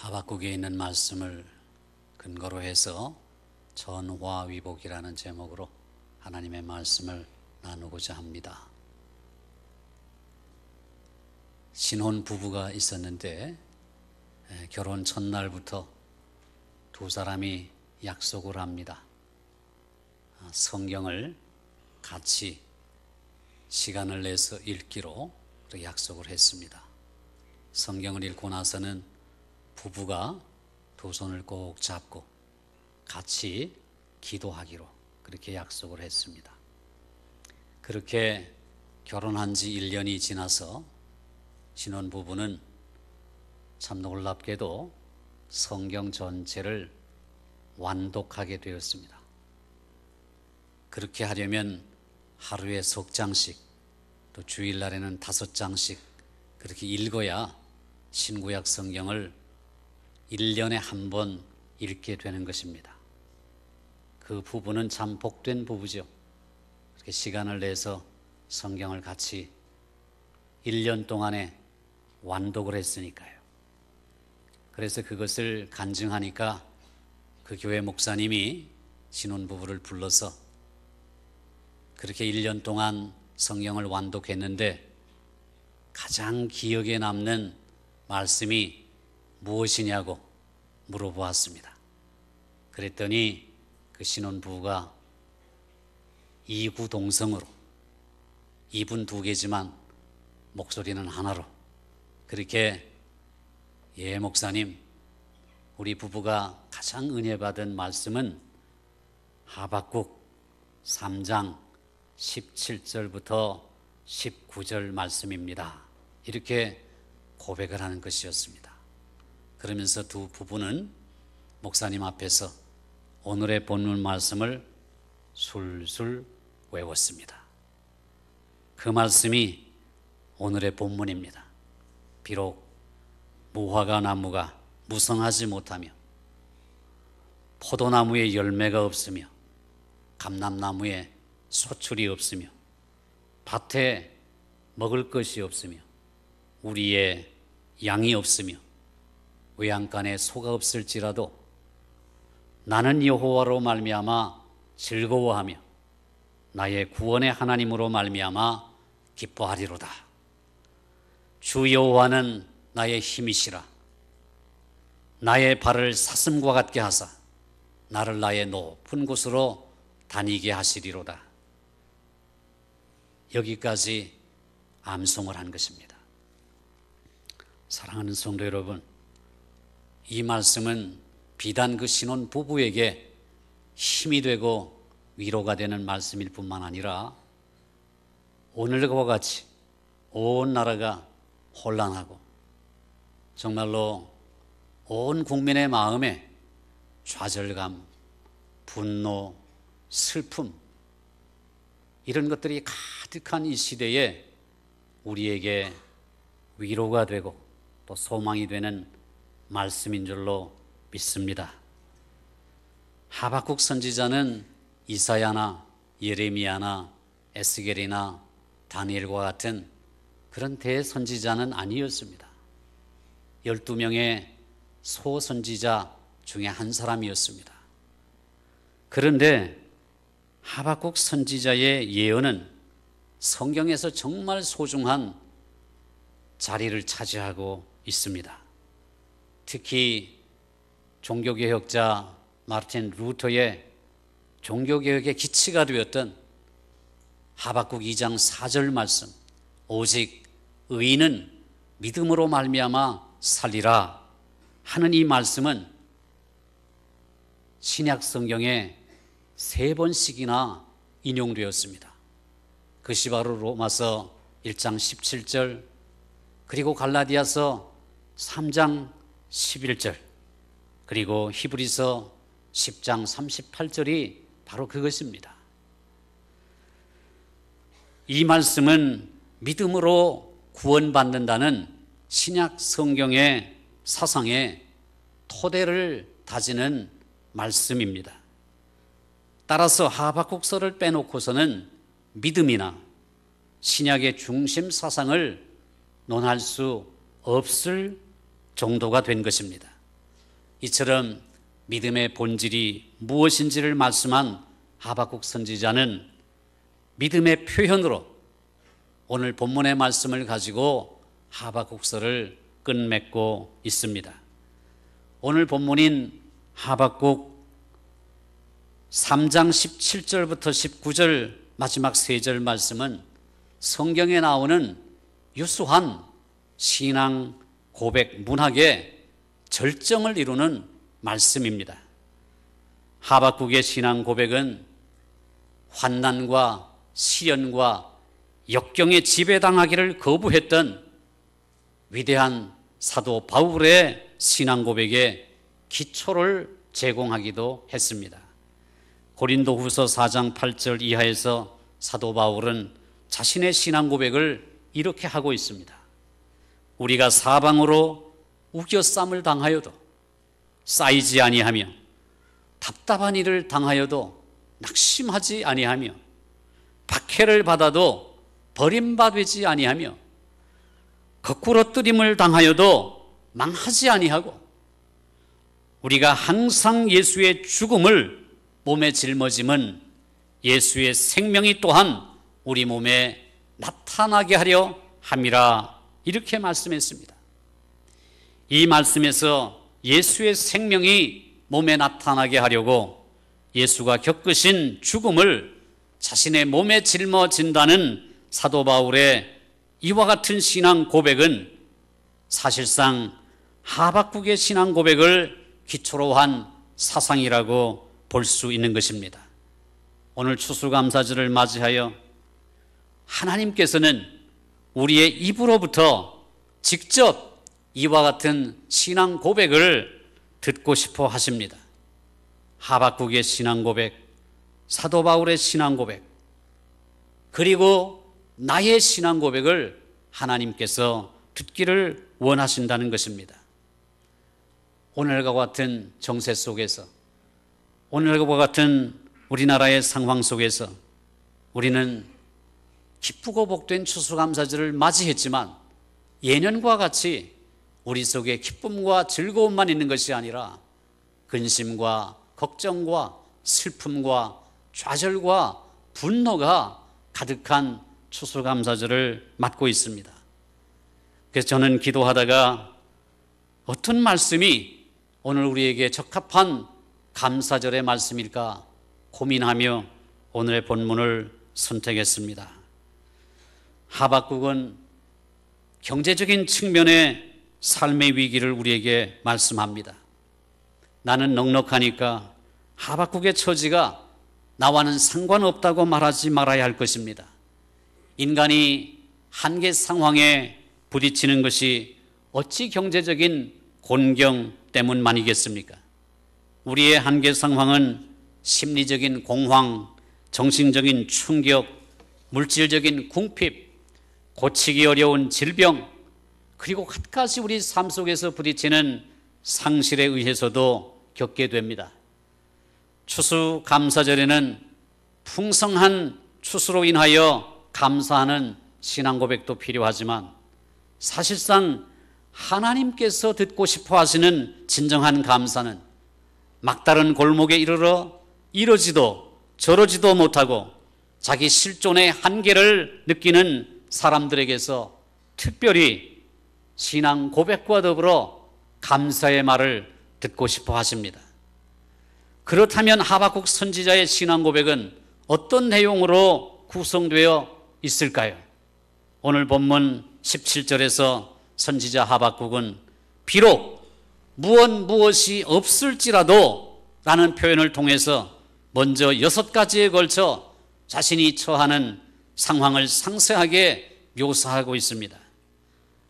하박국에 있는 말씀을 근거로 해서 전화위복이라는 제목으로 하나님의 말씀을 나누고자 합니다. 신혼 부부가 있었는데 결혼 첫날부터 두 사람이 약속을 합니다. 성경을 같이 시간을 내서 읽기로 약속을 했습니다. 성경을 읽고 나서는 부부가 두 손을 꼭 잡고 같이 기도하기로 그렇게 약속을 했습니다. 그렇게 결혼한 지 1년이 지나서 신혼부부는 참 놀랍게도 성경 전체를 완독하게 되었습니다. 그렇게 하려면 하루에 석 장씩 또 주일날에는 5장씩 그렇게 읽어야 신구약 성경을 1년에 한 번 읽게 되는 것입니다. 그 부부는 참 복된 부부죠. 그렇게 시간을 내서 성경을 같이 1년 동안에 완독을 했으니까요. 그래서 그것을 간증하니까 그 교회 목사님이 신혼부부를 불러서 그렇게 1년 동안 성경을 완독했는데 가장 기억에 남는 말씀이 무엇이냐고 물어보았습니다. 그랬더니 그 신혼부부가 이구동성으로, 입은 두 개지만 목소리는 하나로 그렇게 예 목사님, 우리 부부가 가장 은혜 받은 말씀은 하박국 3장 17절부터 19절 말씀입니다. 이렇게 고백을 하는 것이었습니다. 그러면서 두 부부는 목사님 앞에서 오늘의 본문 말씀을 술술 외웠습니다. 그 말씀이 오늘의 본문입니다. 비록 무화과 나무가 무성하지 못하며 포도나무에 열매가 없으며 감람나무에 소출이 없으며 밭에 먹을 것이 없으며 우리의 양이 없으며 외양간에 소가 없을지라도 나는 여호와로 말미암아 즐거워하며 나의 구원의 하나님으로 말미암아 기뻐하리로다. 주 여호와는 나의 힘이시라. 나의 발을 사슴과 같게 하사 나를 나의 높은 곳으로 다니게 하시리로다. 여기까지 암송을 한 것입니다. 사랑하는 성도 여러분, 이 말씀은 비단 그 신혼 부부에게 힘이 되고 위로가 되는 말씀일 뿐만 아니라 오늘과 같이 온 나라가 혼란하고 정말로 온 국민의 마음에 좌절감, 분노, 슬픔 이런 것들이 가득한 이 시대에 우리에게 위로가 되고 또 소망이 되는 말씀인 줄로 믿습니다. 하박국 선지자는 이사야나 예레미야나 에스겔이나 다니엘과 같은 그런 대선지자는 아니었습니다. 12명의 소선지자 중에 한 사람이었습니다. 그런데 하박국 선지자의 예언은 성경에서 정말 소중한 자리를 차지하고 있습니다. 특히 종교개혁자 마르틴 루터의 종교개혁의 기치가 되었던 하박국 2장 4절 말씀, 오직 의인은 믿음으로 말미암아 살리라 하는 이 말씀은 신약 성경에 3번씩이나 인용되었습니다. 그것이 바로 로마서 1장 17절 그리고 갈라디아서 3장 11절 그리고 히브리서 10장 38절이 바로 그것입니다. 이 말씀은 믿음으로 구원받는다는 신약 성경의 사상의 토대를 다지는 말씀입니다. 따라서 하박국서를 빼놓고서는 믿음이나 신약의 중심 사상을 논할 수 없을 정도가 된 것입니다. 이처럼 믿음의 본질이 무엇인지를 말씀한 하박국 선지자는 믿음의 표현으로 오늘 본문의 말씀을 가지고 하박국서를 끝맺고 있습니다. 오늘 본문인 하박국 3장 17절부터 19절 마지막 3절 말씀은 성경에 나오는 유수한 신앙 고백 문학의 절정을 이루는 말씀입니다. 하박국의 신앙 고백은 환난과 시련과 역경에 지배당하기를 거부했던 위대한 사도 바울의 신앙 고백에 기초를 제공하기도 했습니다. 고린도후서 4장 8절 이하에서 사도 바울은 자신의 신앙 고백을 이렇게 하고 있습니다. 우리가 사방으로 우겨쌈을 당하여도 쌓이지 아니하며 답답한 일을 당하여도 낙심하지 아니하며 박해를 받아도 버림받지 아니하며 거꾸로 뜨림을 당하여도 망하지 아니하고 우리가 항상 예수의 죽음을 몸에 짊어짐은 예수의 생명이 또한 우리 몸에 나타나게 하려 함이라 이렇게 말씀했습니다. 이 말씀에서 예수의 생명이 몸에 나타나게 하려고 예수가 겪으신 죽음을 자신의 몸에 짊어진다는 사도 바울의 이와 같은 신앙 고백은 사실상 하박국의 신앙 고백을 기초로 한 사상이라고 볼 수 있는 것입니다. 오늘 추수감사절을 맞이하여 하나님께서는 우리의 입으로부터 직접 이와 같은 신앙 고백을 듣고 싶어 하십니다. 하박국의 신앙 고백, 사도 바울의 신앙 고백, 그리고 나의 신앙 고백을 하나님께서 듣기를 원하신다는 것입니다. 오늘과 같은 정세 속에서, 오늘과 같은 우리나라의 상황 속에서 우리는 기쁘고 복된 추수감사절을 맞이했지만 예년과 같이 우리 속에 기쁨과 즐거움만 있는 것이 아니라 근심과 걱정과 슬픔과 좌절과 분노가 가득한 추수감사절을 맞고 있습니다. 그래서 저는 기도하다가 어떤 말씀이 오늘 우리에게 적합한 감사절의 말씀일까 고민하며 오늘의 본문을 선택했습니다. 하박국은 경제적인 측면의 삶의 위기를 우리에게 말씀합니다. 나는 넉넉하니까 하박국의 처지가 나와는 상관없다고 말하지 말아야 할 것입니다. 인간이 한계 상황에 부딪히는 것이 어찌 경제적인 곤경 때문만이겠습니까? 우리의 한계 상황은 심리적인 공황, 정신적인 충격, 물질적인 궁핍, 고치기 어려운 질병, 그리고 갖가지 우리 삶 속에서 부딪히는 상실에 의해서도 겪게 됩니다. 추수감사절에는 풍성한 추수로 인하여 감사하는 신앙 고백도 필요하지만 사실상 하나님께서 듣고 싶어 하시는 진정한 감사는 막다른 골목에 이르러 이러지도 저러지도 못하고 자기 실존의 한계를 느끼는 사람들에게서 특별히 신앙 고백과 더불어 감사의 말을 듣고 싶어 하십니다. 그렇다면 하박국 선지자의 신앙 고백은 어떤 내용으로 구성되어 있을까요? 오늘 본문 17절에서 선지자 하박국은 비록 무엇이 없을지라도 라는 표현을 통해서 먼저 6가지에 걸쳐 자신이 처하는 상황을 상세하게 묘사하고 있습니다.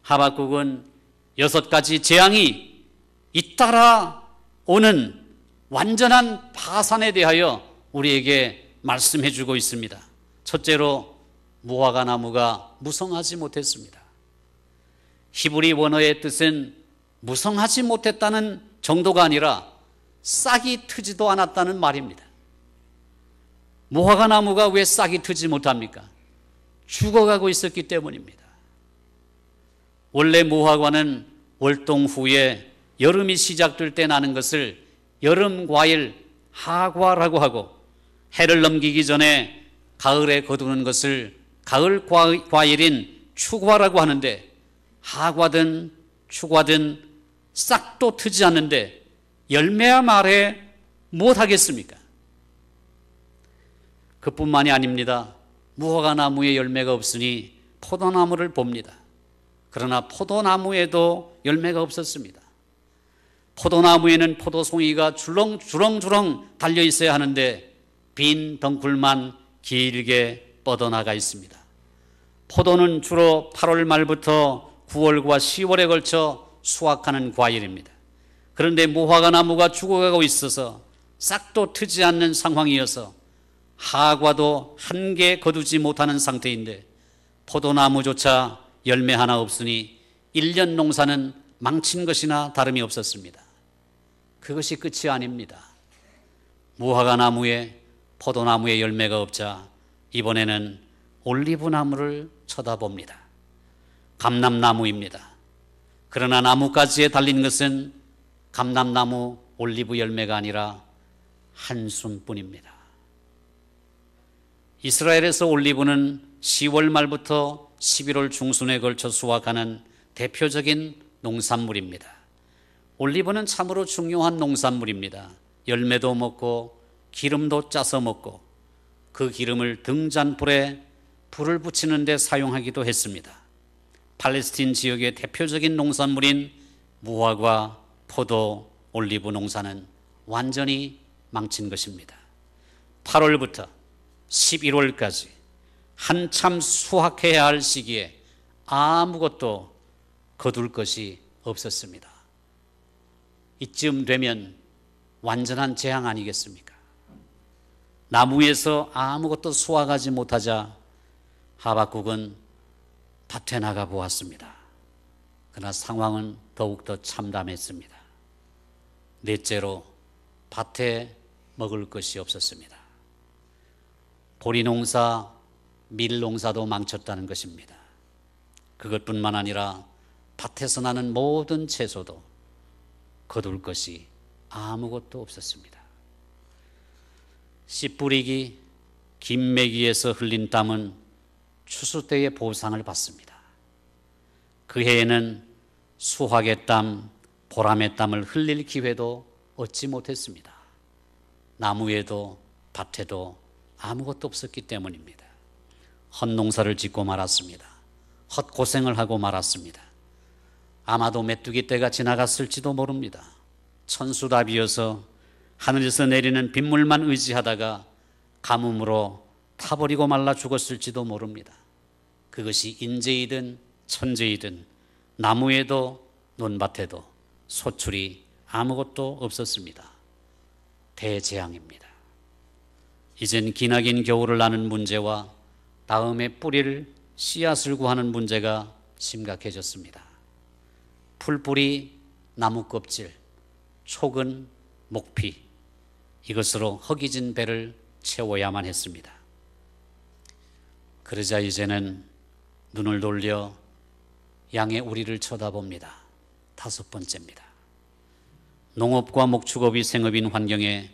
하박국은 6가지 재앙이 잇따라 오는 완전한 파산에 대하여 우리에게 말씀해 주고 있습니다. 첫째로 무화과 나무가 무성하지 못했습니다. 히브리 원어의 뜻은 무성하지 못했다는 정도가 아니라 싹이 트지도 않았다는 말입니다. 무화과 나무가 왜 싹이 트지 못합니까? 죽어가고 있었기 때문입니다. 원래 무화과는 월동 후에 여름이 시작될 때 나는 것을 여름 과일 하과라고 하고, 해를 넘기기 전에 가을에 거두는 것을 가을 과일인 추과라고 하는데, 하과든 추과든 싹도 트지 않는데 열매야 말해 무엇하겠습니까? 그뿐만이 아닙니다. 무화과 나무에 열매가 없으니 포도나무를 봅니다. 그러나 포도나무에도 열매가 없었습니다. 포도나무에는 포도송이가 주렁주렁 달려 있어야 하는데 빈 덩굴만 길게 뻗어나가 있습니다. 포도는 주로 8월 말부터 9월과 10월에 걸쳐 수확하는 과일입니다. 그런데 무화과 나무가 죽어가고 있어서 싹도 트지 않는 상황이어서 하과도 한 개 거두지 못하는 상태인데 포도나무조차 열매 하나 없으니 1년 농사는 망친 것이나 다름이 없었습니다. 그것이 끝이 아닙니다. 무화과 나무에 포도나무에 열매가 없자 이번에는 올리브나무를 쳐다봅니다. 감람나무입니다. 그러나 나뭇가지에 달린 것은 감람나무 올리브 열매가 아니라 한숨뿐입니다. 이스라엘에서 올리브는 10월 말부터 11월 중순에 걸쳐 수확하는 대표적인 농산물입니다. 올리브는 참으로 중요한 농산물입니다. 열매도 먹고 기름도 짜서 먹고 그 기름을 등잔불에 불을 붙이는 데 사용하기도 했습니다. 팔레스틴 지역의 대표적인 농산물인 무화과, 포도, 올리브 농사는 완전히 망친 것입니다. 8월부터 11월까지 한참 수확해야 할 시기에 아무것도 거둘 것이 없었습니다. 이쯤 되면 완전한 재앙 아니겠습니까? 나무에서 아무것도 수확하지 못하자 하박국은 밭에 나가 보았습니다. 그러나 상황은 더욱더 참담했습니다. 넷째로 밭에 먹을 것이 없었습니다. 보리농사, 밀농사도 망쳤다는 것입니다. 그것뿐만 아니라 밭에서 나는 모든 채소도 거둘 것이 아무것도 없었습니다. 씨 뿌리기, 김매기에서 흘린 땀은 추수 때의 보상을 받습니다. 그 해에는 수확의 땀, 보람의 땀을 흘릴 기회도 얻지 못했습니다. 나무에도 밭에도 아무것도 없었기 때문입니다. 헛농사를 짓고 말았습니다. 헛고생을 하고 말았습니다. 아마도 메뚜기 때가 지나갔을지도 모릅니다. 천수답이어서 하늘에서 내리는 빗물만 의지하다가 가뭄으로 타버리고 말라 죽었을지도 모릅니다. 그것이 인재이든 천재이든 나무에도 논밭에도 소출이 아무것도 없었습니다. 대재앙입니다. 이젠 기나긴 겨울을 나는 문제와 다음에 뿌릴 씨앗을 구하는 문제가 심각해졌습니다. 풀뿌리, 나무 껍질, 촉은 목피, 이것으로 허기진 배를 채워야만 했습니다. 그러자 이제는 눈을 돌려 양의 우리를 쳐다봅니다. 5번째입니다. 농업과 목축업이 생업인 환경에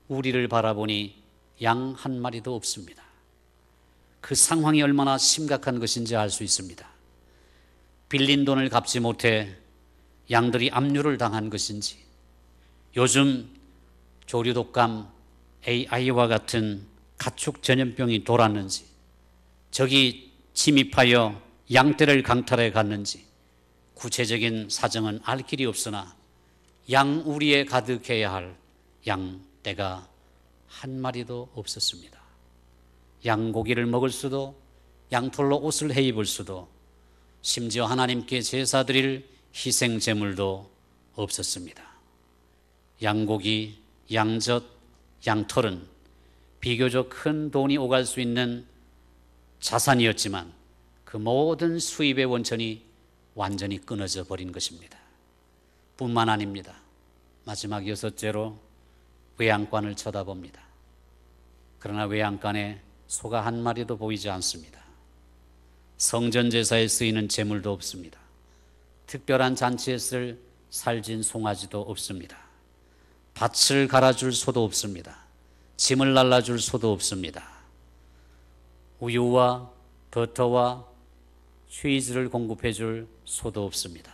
우리를 바라보니 양 한 마리도 없습니다. 그 상황이 얼마나 심각한 것인지 알 수 있습니다. 빌린 돈을 갚지 못해 양들이 압류를 당한 것인지, 요즘 조류독감, AI와 같은 가축 전염병이 돌았는지, 적이 침입하여 양떼를 강탈해 갔는지 구체적인 사정은 알 길이 없으나 양 우리에 가득해야 할 양떼가 한 마리도 없었습니다. 양고기를 먹을 수도, 양털로 옷을 해 입을 수도, 심지어 하나님께 제사 드릴 희생 제물도 없었습니다. 양고기, 양젓, 양털은 비교적 큰 돈이 오갈 수 있는 자산이었지만 그 모든 수입의 원천이 완전히 끊어져 버린 것입니다. 뿐만 아닙니다. 마지막 6째로 외양간을 쳐다봅니다. 그러나 외양간에 소가 한 마리도 보이지 않습니다. 성전 제사에 쓰이는 제물도 없습니다. 특별한 잔치에 쓸 살진 송아지도 없습니다. 밭을 갈아줄 소도 없습니다. 짐을 날라줄 소도 없습니다. 우유와 버터와 치즈를 공급해줄 소도 없습니다.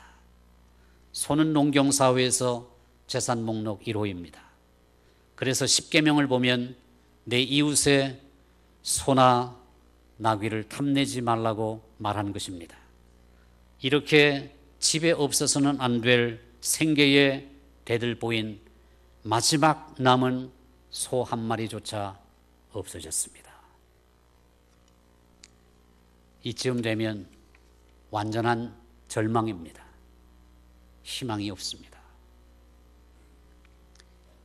소는 농경사회에서 재산 목록 1호입니다. 그래서 십계명을 보면 내 이웃의 소나 나귀를 탐내지 말라고 말한 것입니다. 이렇게 집에 없어서는 안 될 생계의 대들보인 마지막 남은 소 한 마리조차 없어졌습니다. 이쯤 되면 완전한 절망입니다. 희망이 없습니다.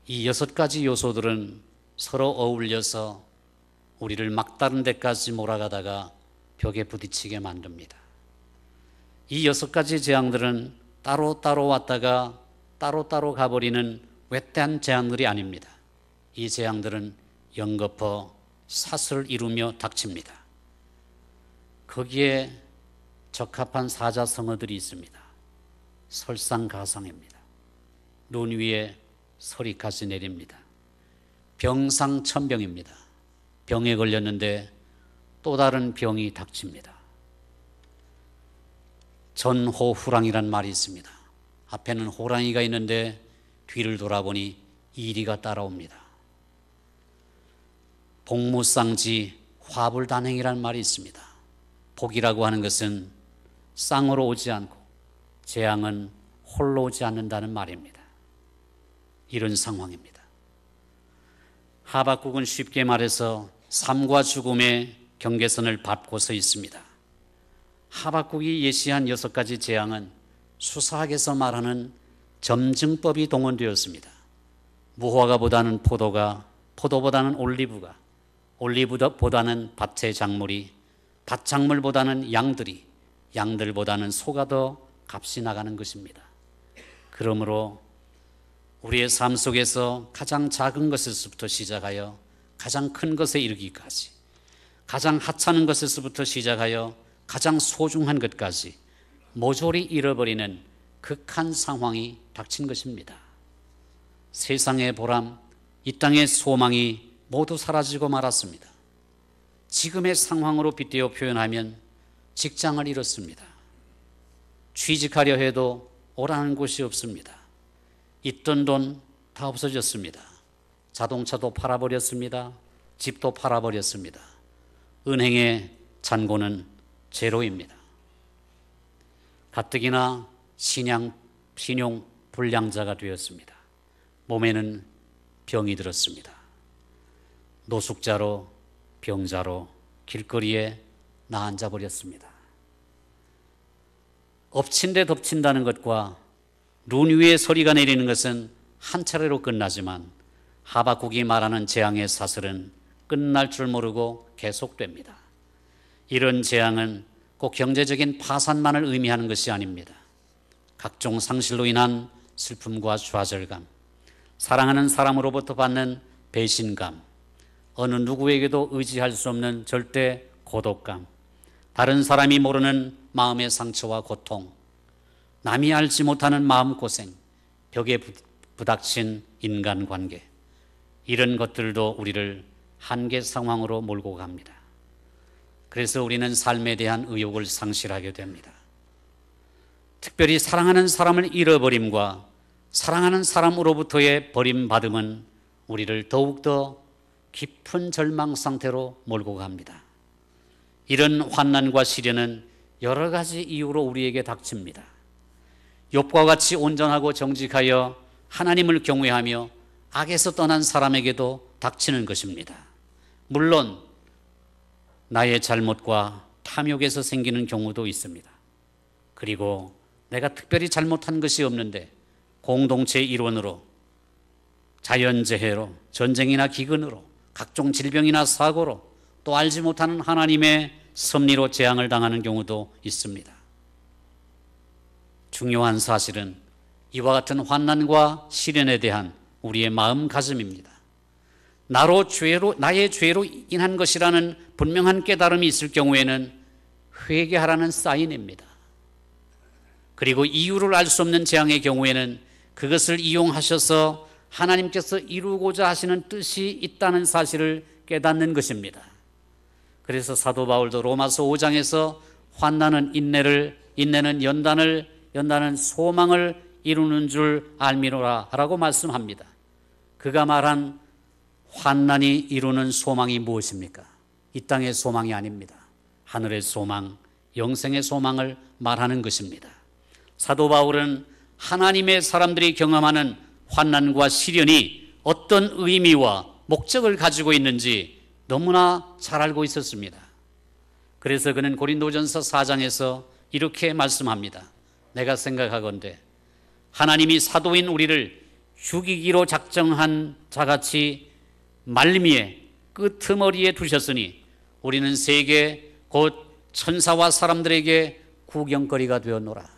이 6가지 요소들은 서로 어울려서 우리를 막다른 데까지 몰아가다가 벽에 부딪히게 만듭니다. 이 6가지 재앙들은 따로따로 왔다가 따로따로 가버리는 외딴 재앙들이 아닙니다. 이 재앙들은 연거푸 사슬을 이루며 닥칩니다. 거기에 적합한 사자성어들이 있습니다. 설상가상입니다. 눈 위에 서리까지 내립니다. 병상천병입니다. 병에 걸렸는데 또 다른 병이 닥칩니다. 전호후랑이란 말이 있습니다. 앞에는 호랑이가 있는데 뒤를 돌아보니 이리가 따라옵니다. 복무쌍지 화불단행이란 말이 있습니다. 복이라고 하는 것은 쌍으로 오지 않고 재앙은 홀로 오지 않는다는 말입니다. 이런 상황입니다. 하박국은 쉽게 말해서 삶과 죽음의 경계선을 밟고 서 있습니다. 하박국이 예시한 6가지 재앙은 수사학에서 말하는 점증법이 동원되었습니다. 무화과보다는 포도가, 포도보다는 올리브가, 올리브보다는 밭의 작물이, 밭작물보다는 양들이, 양들보다는 소가 더 값이 나가는 것입니다. 그러므로 우리의 삶 속에서 가장 작은 것에서부터 시작하여 가장 큰 것에 이르기까지, 가장 하찮은 것에서부터 시작하여 가장 소중한 것까지 모조리 잃어버리는 극한 상황이 닥친 것입니다. 세상의 보람, 이 땅의 소망이 모두 사라지고 말았습니다. 지금의 상황으로 빗대어 표현하면 직장을 잃었습니다. 취직하려 해도 오라는 곳이 없습니다. 있던 돈 다 없어졌습니다. 자동차도 팔아버렸습니다. 집도 팔아버렸습니다. 은행의 잔고는 제로입니다. 가뜩이나 신용 불량자가 되었습니다. 몸에는 병이 들었습니다. 노숙자로 병자로 길거리에 나앉아 버렸습니다. 엎친 데 덮친다는 것과 눈 위에 소리가 내리는 것은 한 차례로 끝나지만 하박국이 말하는 재앙의 사슬은 끝날 줄 모르고 계속됩니다. 이런 재앙은 꼭 경제적인 파산만을 의미하는 것이 아닙니다. 각종 상실로 인한 슬픔과 좌절감, 사랑하는 사람으로부터 받는 배신감, 어느 누구에게도 의지할 수 없는 절대 고독감, 다른 사람이 모르는 마음의 상처와 고통, 남이 알지 못하는 마음고생, 벽에 부닥친 인간관계, 이런 것들도 우리를 한계 상황으로 몰고 갑니다. 그래서 우리는 삶에 대한 의욕을 상실하게 됩니다. 특별히 사랑하는 사람을 잃어버림과 사랑하는 사람으로부터의 버림받음은 우리를 더욱더 깊은 절망 상태로 몰고 갑니다. 이런 환난과 시련은 여러 가지 이유로 우리에게 닥칩니다. 욥과 같이 온전하고 정직하여 하나님을 경외하며 악에서 떠난 사람에게도 닥치는 것입니다. 물론 나의 잘못과 탐욕에서 생기는 경우도 있습니다. 그리고 내가 특별히 잘못한 것이 없는데 공동체의 일원으로, 자연재해로, 전쟁이나 기근으로, 각종 질병이나 사고로, 또 알지 못하는 하나님의 섭리로 재앙을 당하는 경우도 있습니다. 중요한 사실은 이와 같은 환난과 시련에 대한 우리의 마음가짐입니다. 나의 죄로 인한 것이라는 분명한 깨달음이 있을 경우에는 회개하라는 사인입니다. 그리고 이유를 알 수 없는 재앙의 경우에는 그것을 이용하셔서 하나님께서 이루고자 하시는 뜻이 있다는 사실을 깨닫는 것입니다. 그래서 사도 바울도 로마서 5장에서 환난은 인내는 연단은 소망을 이루는 줄 알미노라 라고 말씀합니다. 그가 말한 환난이 이루는 소망이 무엇입니까? 이 땅의 소망이 아닙니다. 하늘의 소망, 영생의 소망을 말하는 것입니다. 사도 바울은 하나님의 사람들이 경험하는 환난과 시련이 어떤 의미와 목적을 가지고 있는지 너무나 잘 알고 있었습니다. 그래서 그는 고린도전서 4장에서 이렇게 말씀합니다. 내가 생각하건대 하나님이 사도인 우리를 죽이기로 작정한 자같이 말미에 끄트머리에 두셨으니 우리는 세계 곧 천사와 사람들에게 구경거리가 되었노라.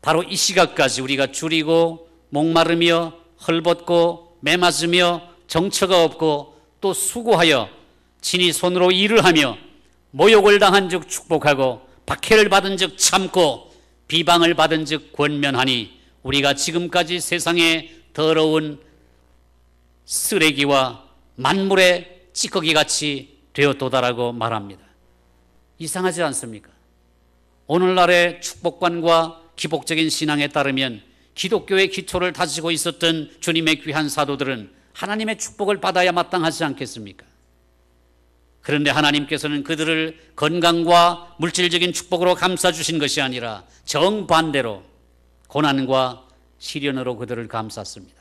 바로 이 시각까지 우리가 줄이고 목마르며 헐벗고 매맞으며 정처가 없고 또 수고하여 친히 손으로 일을 하며 모욕을 당한 즉 축복하고 박해를 받은 즉 참고 비방을 받은 즉 권면하니 우리가 지금까지 세상의 더러운 쓰레기와 만물의 찌꺼기같이 되었도다라고 말합니다. 이상하지 않습니까? 오늘날의 축복관과 기복적인 신앙에 따르면 기독교의 기초를 다지고 있었던 주님의 귀한 사도들은 하나님의 축복을 받아야 마땅하지 않겠습니까? 그런데 하나님께서는 그들을 건강과 물질적인 축복으로 감싸주신 것이 아니라 정반대로 고난과 시련으로 그들을 감쌌습니다.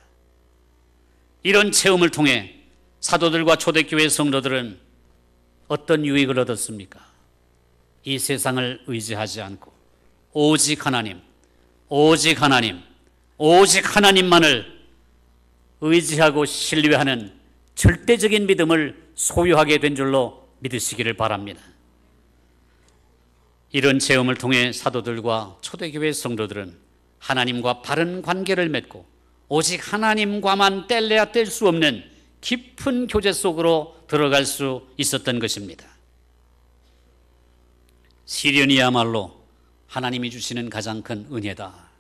이런 체험을 통해 사도들과 초대교회 성도들은 어떤 유익을 얻었습니까? 이 세상을 의지하지 않고 오직 하나님만을 의지하고 신뢰하는 절대적인 믿음을 소유하게 된 줄로 믿으시기를 바랍니다. 이런 체험을 통해 사도들과 초대교회 성도들은 하나님과 바른 관계를 맺고 오직 하나님과만 뗄래야 뗄 수 없는 깊은 교제 속으로 들어갈 수 있었던 것입니다. 시련이야말로 하나님이 주시는 가장 큰 은혜다.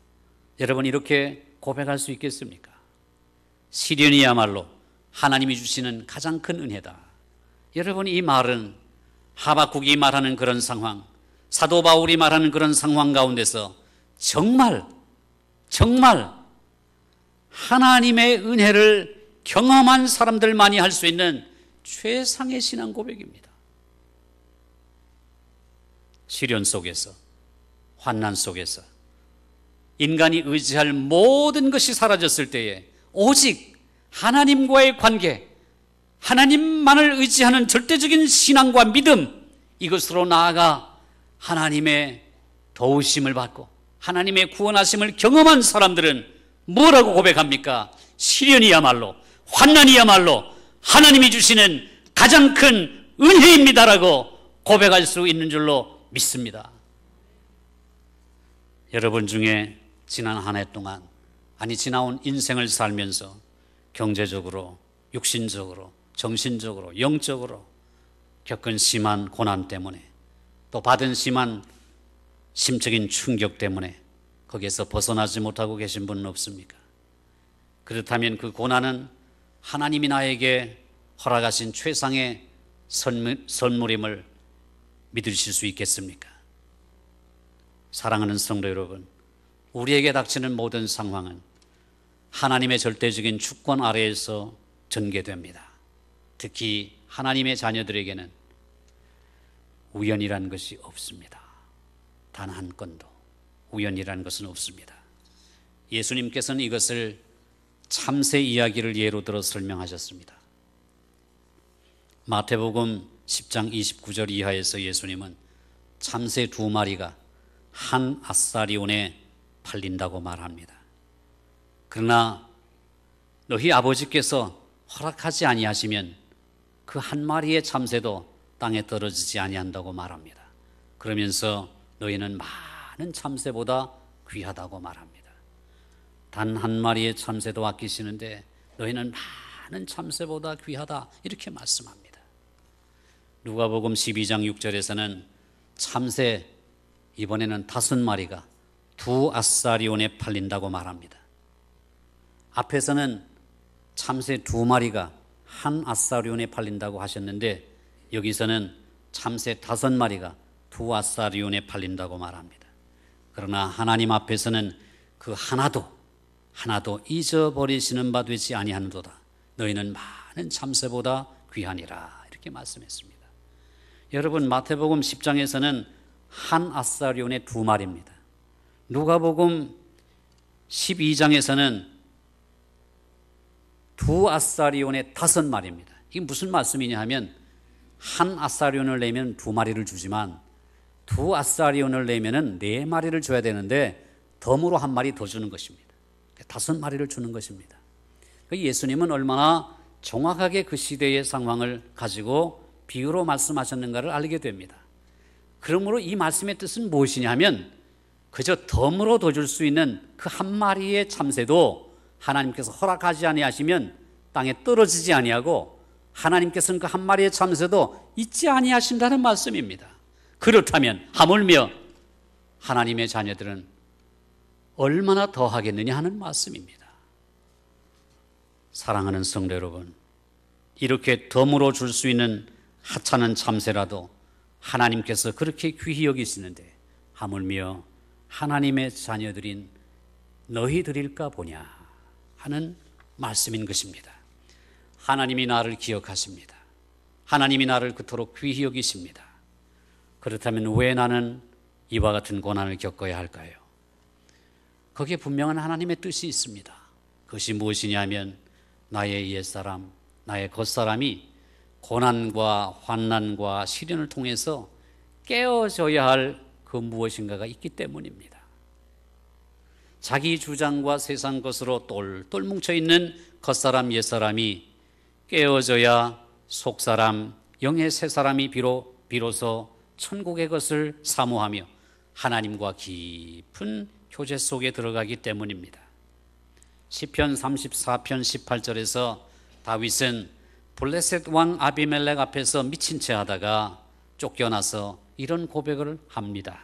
여러분 이렇게 고백할 수 있겠습니까? 시련이야말로 하나님이 주시는 가장 큰 은혜다. 여러분 이 말은 하박국이 말하는 그런 상황, 사도 바울이 말하는 그런 상황 가운데서 정말 하나님의 은혜를 경험한 사람들만이 할 수 있는 최상의 신앙 고백입니다. 시련 속에서, 환난 속에서 인간이 의지할 모든 것이 사라졌을 때에 오직 하나님과의 관계, 하나님만을 의지하는 절대적인 신앙과 믿음, 이것으로 나아가 하나님의 도우심을 받고 하나님의 구원하심을 경험한 사람들은 뭐라고 고백합니까? 시련이야말로, 환난이야말로 하나님이 주시는 가장 큰 은혜입니다라고 고백할 수 있는 줄로 믿습니다. 여러분 중에 지난 한 해 동안, 지나온 인생을 살면서 경제적으로, 육신적으로, 정신적으로, 영적으로 겪은 심한 고난 때문에 또 받은 심한 심적인 충격 때문에 거기에서 벗어나지 못하고 계신 분은 없습니까? 그렇다면 그 고난은 하나님이 나에게 허락하신 최상의 선물임을 믿으실 수 있겠습니까? 사랑하는 성도 여러분, 우리에게 닥치는 모든 상황은 하나님의 절대적인 주권 아래에서 전개됩니다. 특히 하나님의 자녀들에게는 우연이라는 것이 없습니다. 단 한 건도 우연이라는 것은 없습니다. 예수님께서는 이것을 참새 이야기를 예로 들어 설명하셨습니다. 마태복음 10장 29절 이하에서 예수님은 참새 2마리가 한 아사리온에 팔린다고 말합니다. 그러나 너희 아버지께서 허락하지 아니하시면 그 한 마리의 참새도 땅에 떨어지지 아니한다고 말합니다. 그러면서 너희는 많은 참새보다 귀하다고 말합니다. 단 한 마리의 참새도 아끼시는데 너희는 많은 참새보다 귀하다, 이렇게 말씀합니다. 누가복음 12장 6절에서는 참새 이번에는 5마리가 두 아사리온에 팔린다고 말합니다. 앞에서는 참새 2마리가 한 아사리온에 팔린다고 하셨는데 여기서는 참새 5마리가 두 아사리온에 팔린다고 말합니다. 그러나 하나님 앞에서는 그 하나도 잊어버리시는 바 되지 아니하는도다. 너희는 많은 참새보다 귀하니라. 이렇게 말씀했습니다. 여러분, 마태복음 10장에서는 한 아사리온에 2마리입니다. 누가복음 12장에서는 두 아사리온에 5마리입니다. 이게 무슨 말씀이냐 하면 한 아사리온을 내면 2마리를 주지만 두 아사리온을 내면은 4마리를 줘야 되는데 덤으로 1마리 더 주는 것입니다. 5마리를 주는 것입니다. 예수님은 얼마나 정확하게 그 시대의 상황을 가지고 비유로 말씀하셨는가를 알게 됩니다. 그러므로 이 말씀의 뜻은 무엇이냐 하면 그저 덤으로 더 줄 수 있는 그 1마리의 참새도 하나님께서 허락하지 아니하시면 땅에 떨어지지 아니하고 하나님께서는 그 1마리의 참새도 잊지 아니하신다는 말씀입니다. 그렇다면 하물며 하나님의 자녀들은 얼마나 더 하겠느냐 하는 말씀입니다. 사랑하는 성도 여러분, 이렇게 덤으로 줄 수 있는 하찮은 참새라도 하나님께서 그렇게 귀히 여기시는데 하물며 하나님의 자녀들인 너희들일까 보냐 하는 말씀인 것입니다. 하나님이 나를 기억하십니다. 하나님이 나를 그토록 귀히 여기십니다. 그렇다면 왜 나는 이와 같은 고난을 겪어야 할까요? 거기에 분명한 하나님의 뜻이 있습니다. 그것이 무엇이냐 하면 나의 옛사람, 나의 겉사람이 고난과 환난과 시련을 통해서 깨어져야 할 그 무엇인가가 있기 때문입니다. 자기 주장과 세상 것으로 똘똘 뭉쳐있는 겉사람, 옛사람이 깨어져야 속사람, 영의 새사람이 비로소 천국의 것을 사모하며 하나님과 깊은 교제 속에 들어가기 때문입니다. 시편 34편 18절에서 다윗은 블레셋 왕 아비멜렉 앞에서 미친 채 하다가 쫓겨나서 이런 고백을 합니다.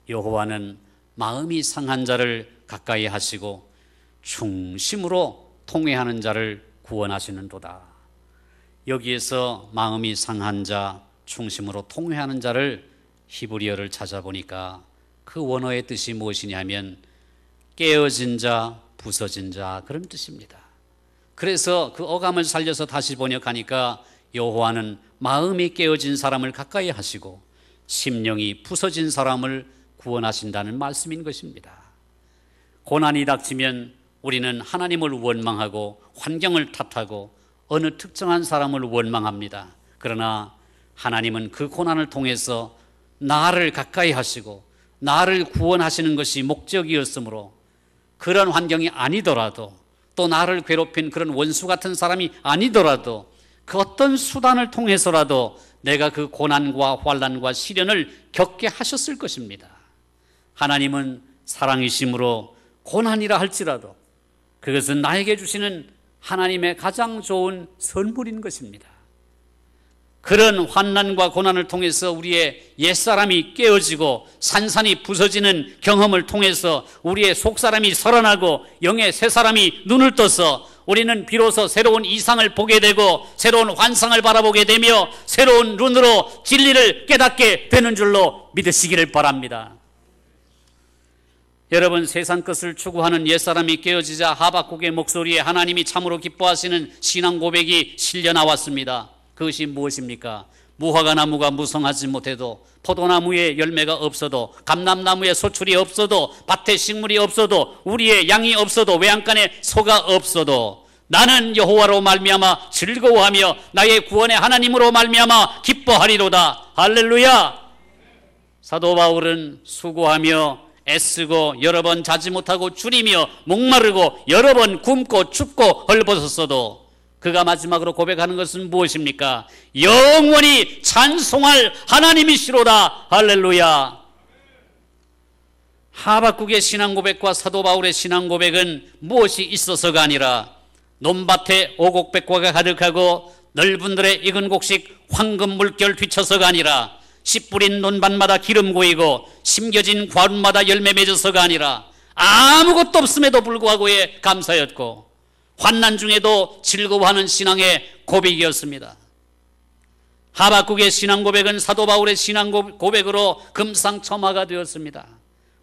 여호와는 마음이 상한 자를 가까이 하시고 충심으로 통회하는 자를 구원하시는도다. 여기에서 마음이 상한 자, 충심으로 통회하는 자를 히브리어를 찾아보니까 그 원어의 뜻이 무엇이냐 하면 깨어진 자, 부서진 자, 그런 뜻입니다. 그래서 그 어감을 살려서 다시 번역하니까 여호와는 마음이 깨어진 사람을 가까이 하시고 심령이 부서진 사람을 구원하신다는 말씀인 것입니다. 고난이 닥치면 우리는 하나님을 원망하고 환경을 탓하고 어느 특정한 사람을 원망합니다. 그러나 하나님은 그 고난을 통해서 나를 가까이 하시고 나를 구원하시는 것이 목적이었으므로 그런 환경이 아니더라도 또 나를 괴롭힌 그런 원수 같은 사람이 아니더라도 그 어떤 수단을 통해서라도 내가 그 고난과 환난과 시련을 겪게 하셨을 것입니다. 하나님은 사랑이심으로 고난이라 할지라도 그것은 나에게 주시는 하나님의 가장 좋은 선물인 것입니다. 그런 환난과 고난을 통해서 우리의 옛사람이 깨어지고 산산이 부서지는 경험을 통해서 우리의 속사람이 살아나고 영의 새사람이 눈을 떠서 우리는 비로소 새로운 이상을 보게 되고 새로운 환상을 바라보게 되며 새로운 눈으로 진리를 깨닫게 되는 줄로 믿으시기를 바랍니다. 여러분, 세상 것을 추구하는 옛사람이 깨어지자 하박국의 목소리에 하나님이 참으로 기뻐하시는 신앙 고백이 실려 나왔습니다. 그것이 무엇입니까? 무화과 나무가 무성하지 못해도, 포도나무에 열매가 없어도, 감람나무에 소출이 없어도, 밭에 식물이 없어도, 우리의 양이 없어도, 외양간에 소가 없어도 나는 여호와로 말미암아 즐거워하며 나의 구원의 하나님으로 말미암아 기뻐하리로다. 할렐루야. 사도 바울은 수고하며 애쓰고 여러 번 자지 못하고 줄이며 목마르고 여러 번 굶고 춥고 헐벗었어도 그가 마지막으로 고백하는 것은 무엇입니까? 영원히 찬송할 하나님이시로다. 할렐루야. 하박국의 신앙 고백과 사도 바울의 신앙 고백은 무엇이 있어서가 아니라 논밭에 오곡백과가 가득하고 넓은 들에 익은 곡식 황금 물결 뒤쳐서가 아니라 씨 뿌린 논밭마다 기름 고이고 심겨진 과룬마다 열매 맺어서가 아니라 아무것도 없음에도 불구하고의 감사였고 환난 중에도 즐거워하는 신앙의 고백이었습니다. 하박국의 신앙 고백은 사도 바울의 신앙 고백으로 금상첨화가 되었습니다.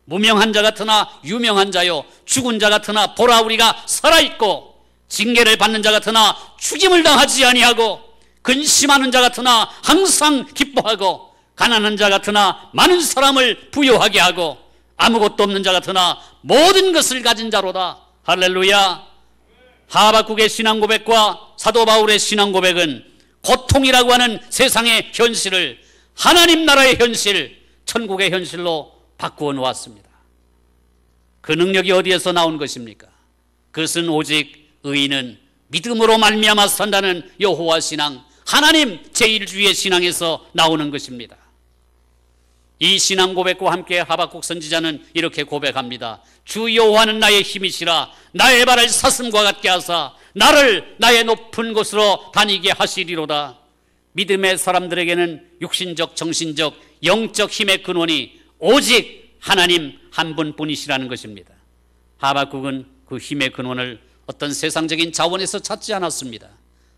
무명한 자 같으나 유명한 자요, 죽은 자 같으나 보라 우리가 살아있고, 징계를 받는 자 같으나 죽임을 당하지 아니하고, 근심하는 자 같으나 항상 기뻐하고, 가난한 자 같으나 많은 사람을 부유하게 하고, 아무것도 없는 자 같으나 모든 것을 가진 자로다. 할렐루야. 하박국의 신앙 고백과 사도 바울의 신앙 고백은 고통이라고 하는 세상의 현실을 하나님 나라의 현실, 천국의 현실로 바꾸어 놓았습니다. 그 능력이 어디에서 나온 것입니까? 그것은 오직 의인은 믿음으로 말미암아 산다는 여호와 신앙, 하나님 제1주의 신앙에서 나오는 것입니다. 이 신앙 고백과 함께 하박국 선지자는 이렇게 고백합니다. 주 여호와는 나의 힘이시라. 나의 발을 사슴과 같게 하사 나를 나의 높은 곳으로 다니게 하시리로다. 믿음의 사람들에게는 육신적, 정신적, 영적 힘의 근원이 오직 하나님 한 분뿐이시라는 것입니다. 하박국은 그 힘의 근원을 어떤 세상적인 자원에서 찾지 않았습니다.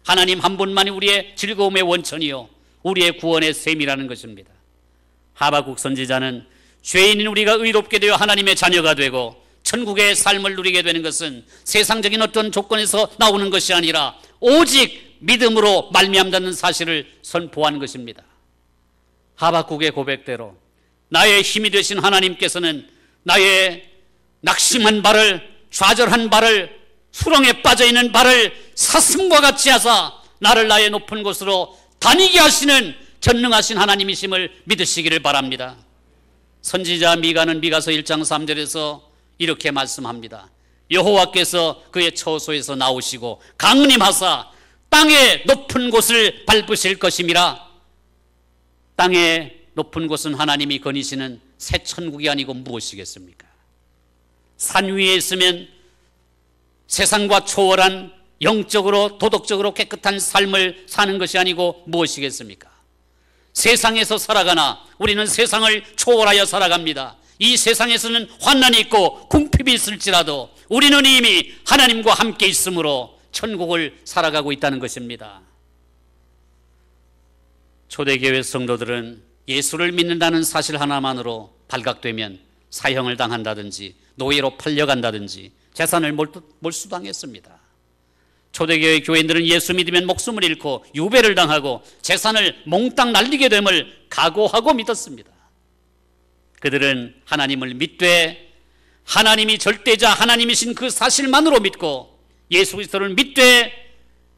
하나님 한 분만이 우리의 즐거움의 원천이요 우리의 구원의 셈이라는 것입니다. 하박국 선지자는 죄인인 우리가 의롭게 되어 하나님의 자녀가 되고 천국의 삶을 누리게 되는 것은 세상적인 어떤 조건에서 나오는 것이 아니라 오직 믿음으로 말미암다는 사실을 선포한 것입니다. 하박국의 고백대로 나의 힘이 되신 하나님께서는 나의 낙심한 발을, 좌절한 발을, 수렁에 빠져있는 발을 사슴과 같이 하사 나를 나의 높은 곳으로 다니게 하시는 전능하신 하나님이심을 믿으시기를 바랍니다. 선지자 미가는 미가서 1장 3절에서 이렇게 말씀합니다. 여호와께서 그의 처소에서 나오시고 강림하사 땅의 높은 곳을 밟으실 것임이라. 땅의 높은 곳은 하나님이 거니시는 새 천국이 아니고 무엇이겠습니까? 산 위에 있으면 세상과 초월한 영적으로 도덕적으로 깨끗한 삶을 사는 것이 아니고 무엇이겠습니까? 세상에서 살아가나 우리는 세상을 초월하여 살아갑니다. 이 세상에서는 환난이 있고 궁핍이 있을지라도 우리는 이미 하나님과 함께 있으므로 천국을 살아가고 있다는 것입니다. 초대교회 성도들은 예수를 믿는다는 사실 하나만으로 발각되면 사형을 당한다든지 노예로 팔려간다든지 재산을 몰수당했습니다. 초대교회 교인들은 예수 믿으면 목숨을 잃고 유배를 당하고 재산을 몽땅 날리게 됨을 각오하고 믿었습니다. 그들은 하나님을 믿되 하나님이 절대자 하나님이신 그 사실만으로 믿고 예수 그리스도를 믿되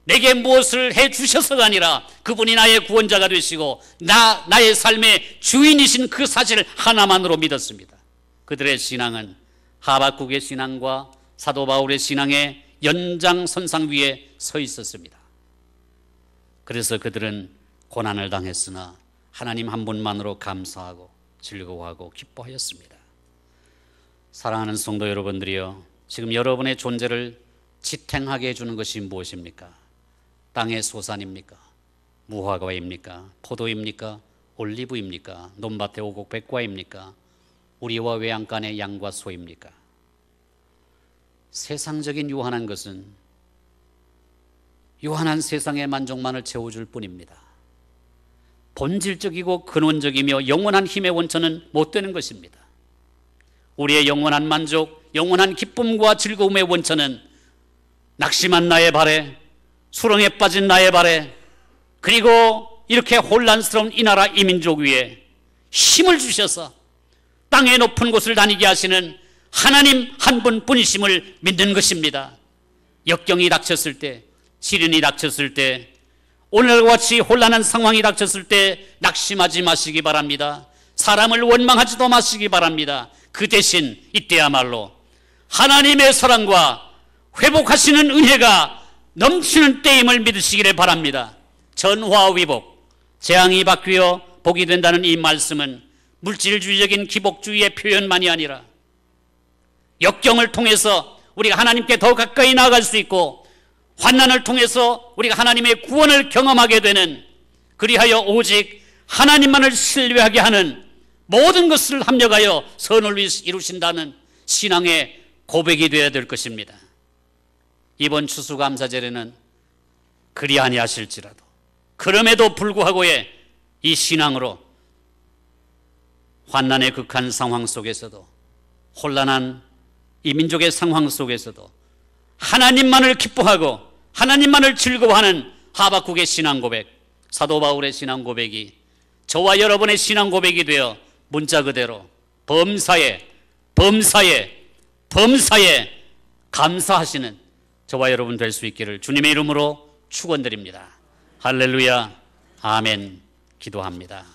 내게 무엇을 해 주셔서가 아니라 그분이 나의 구원자가 되시고 나의 삶의 주인이신 그 사실 하나만으로 믿었습니다. 그들의 신앙은 하박국의 신앙과 사도 바울의 신앙의 연장선상 위에 서 있었습니다. 그래서 그들은 고난을 당했으나 하나님 한 분만으로 감사하고 즐거워하고 기뻐하였습니다. 사랑하는 성도 여러분들이요, 지금 여러분의 존재를 지탱하게 해주는 것이 무엇입니까? 땅의 소산입니까? 무화과입니까? 포도입니까? 올리브입니까? 논밭의 오곡 백과입니까? 우리와 외양간의 양과 소입니까? 세상적인 유한한 것은 유한한 세상의 만족만을 채워줄 뿐입니다. 본질적이고 근원적이며 영원한 힘의 원천은 못 되는 것입니다. 우리의 영원한 만족, 영원한 기쁨과 즐거움의 원천은 낙심한 나의 발에, 수렁에 빠진 나의 발에, 그리고 이렇게 혼란스러운 이 나라 이 민족 위에 힘을 주셔서 땅의 높은 곳을 다니게 하시는 하나님 한 분뿐이심을 믿는 것입니다. 역경이 닥쳤을 때, 시련이 닥쳤을 때, 오늘과 같이 혼란한 상황이 닥쳤을 때 낙심하지 마시기 바랍니다. 사람을 원망하지도 마시기 바랍니다. 그 대신 이때야말로 하나님의 사랑과 회복하시는 은혜가 넘치는 때임을 믿으시기를 바랍니다. 전화위복, 재앙이 바뀌어 복이 된다는 이 말씀은 물질주의적인 기복주의의 표현만이 아니라 역경을 통해서 우리가 하나님께 더 가까이 나아갈 수 있고 환난을 통해서 우리가 하나님의 구원을 경험하게 되는, 그리하여 오직 하나님만을 신뢰하게 하는 모든 것을 합력하여 선을 이루신다는 신앙의 고백이 되어야 될 것입니다. 이번 추수감사절에는 그리 아니하실지라도 그럼에도 불구하고의 이 신앙으로 환난의 극한 상황 속에서도 혼란한 이 민족의 상황 속에서도 하나님만을 기뻐하고 하나님만을 즐거워하는 하박국의 신앙 고백, 사도 바울의 신앙 고백이 저와 여러분의 신앙 고백이 되어 문자 그대로 범사에 감사하시는 저와 여러분 될 수 있기를 주님의 이름으로 축원드립니다. 할렐루야, 아멘. 기도합니다.